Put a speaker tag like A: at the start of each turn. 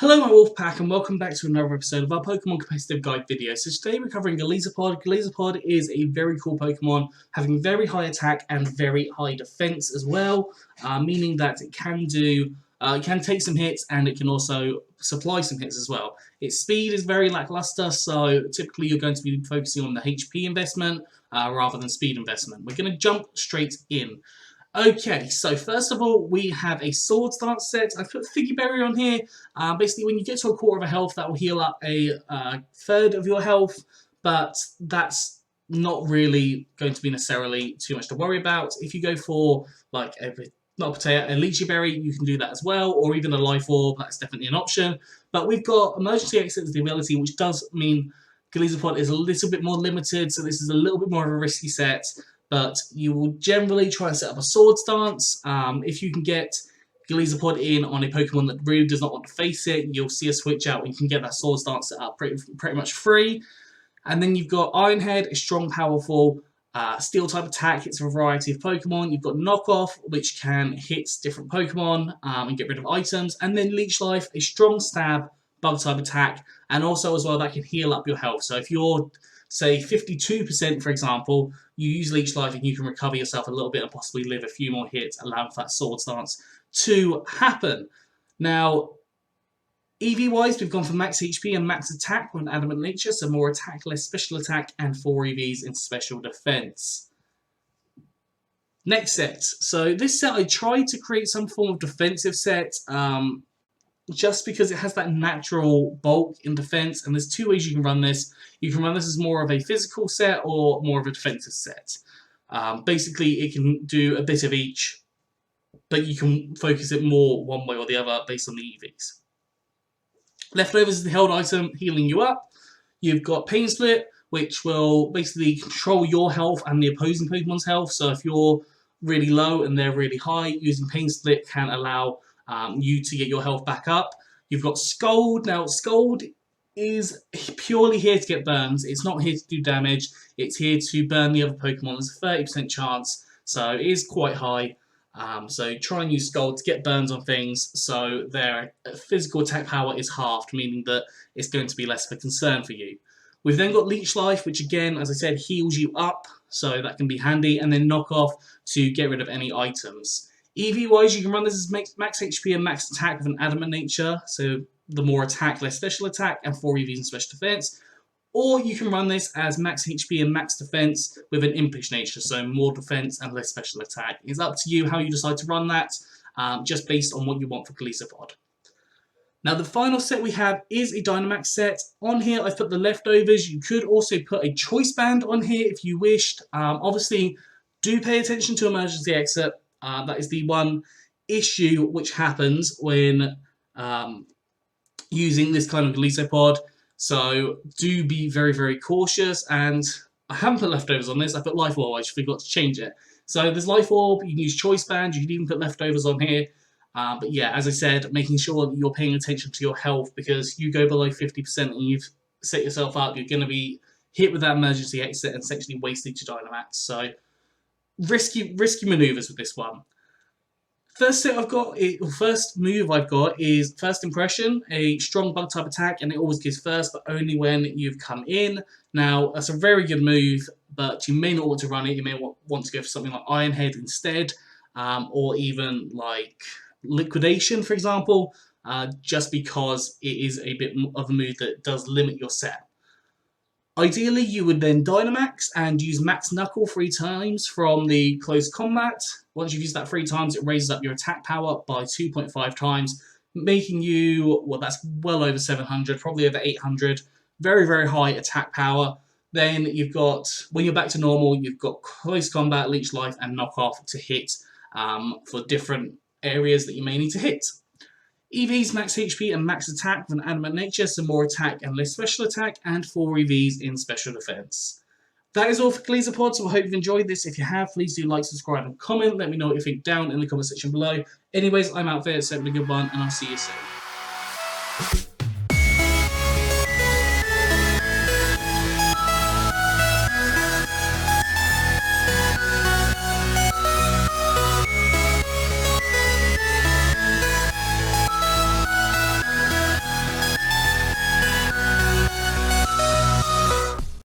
A: Hello my Wolfpack and welcome back to another episode of our Pokemon Competitive Guide video. So today we're covering Golisopod. Golisopod is a very cool Pokemon, having very high attack and very high defense as well, meaning that it can take some hits and it can also supply some hits as well. Its speed is very lackluster, so typically you're going to be focusing on the HP investment rather than speed investment. We're going to jump straight in. Okay, so first of all, we have a Sword Dance set. I've put Figgy Berry on here. Basically, when you get to a quarter of a health, that will heal up a third of your health, but that's not really going to be necessarily too much to worry about. If you go for, like, a Lychee Berry, you can do that as well, or even a Life Orb, that's definitely an option. But we've got Emergency Exit as the ability, which does mean Golisopod is a little bit more limited, so this is a little bit more of a risky set. But you will generally try and set up a Sword Stance. If you can get Golisopod in on a Pokemon that really does not want to face it, you'll see a switch out and you can get that Sword Stance set up pretty much free. And then you've got Iron Head, a strong, powerful Steel-type attack, hits a variety of Pokemon. You've got Knockoff, which can hit different Pokemon and get rid of items. And then Leech Life, a strong stab, Bug-type attack, and also as well that can heal up your health. So if you're say 52% for example, you use Leech Life and you can recover yourself a little bit and possibly live a few more hits, allowing for that Sword Stance to happen. Now, EV-wise, we've gone for max HP and max attack with an adamant nature, so more attack, less special attack, and 4 EVs in special defense. Next set. So this set, I tried to create some form of defensive set, just because it has that natural bulk in defense, and there's two ways you can run this. You can run this as more of a physical set or more of a defensive set. Basically, it can do a bit of each, but you can focus it more one way or the other based on the EVs. Leftovers is the held item, healing you up. You've got Pain Split, which will basically control your health and the opposing Pokemon's health. So if you're really low and they're really high, using Pain Split can allow you to get your health back up. You've got Scold. Now, Scold is purely here to get burns. It's not here to do damage. It's here to burn the other Pokemon. There's a 30% chance, so it is quite high. So try and use Scold to get burns on things, so their physical attack power is halved, meaning that it's going to be less of a concern for you. We've then got Leech Life, which again, as I said, heals you up, so that can be handy, and then Knock Off to get rid of any items. EV-wise, you can run this as max HP and max attack with an adamant nature, so the more attack, less special attack, and 4 EVs in special defense. Or you can run this as max HP and max defense with an impish nature, so more defense and less special attack. It's up to you how you decide to run that, just based on what you want for Golisopod. Now, the final set we have is a Dynamax set. On here, I've put the leftovers. You could also put a Choice Band on here if you wished. Obviously, do pay attention to Emergency Exit. That is the one issue which happens when using this kind of Golisopod. So do be very, very cautious. And I haven't put leftovers on this. I put Life Orb. I just forgot to change it. So there's Life Orb. You can use Choice Band. You can even put leftovers on here. But yeah, as I said, making sure that you're paying attention to your health, because you go below 50% and you've set yourself up, you're going to be hit with that Emergency Exit and essentially wasted your Dynamax. So risky maneuvers with this one. First move I've got is First Impression, a strong bug type attack, and it always gives first, but only when you've come in. Now, that's a very good move, but you may not want to run it. You may want to go for something like Iron Head instead, or even like Liquidation, for example, just because it is a bit of a move that does limit your set. Ideally, you would then Dynamax and use Max Knuckle 3 times from the Close Combat. Once you've used that 3 times, it raises up your attack power by 2.5 times, making you, well, that's well over 700, probably over 800. Very, very high attack power. Then you've got, when you're back to normal, you've got Close Combat, Leech Life, and Knock Off to hit for different areas that you may need to hit. EVs, max HP and max attack with an adamant nature, so more attack and less special attack, and 4 EVs in special defense. That is all for Golisopod, so I hope you've enjoyed this. If you have, please do like, subscribe, and comment. Let me know what you think down in the comment section below. Anyways, I'm out there, so have a good one, and I'll see you soon.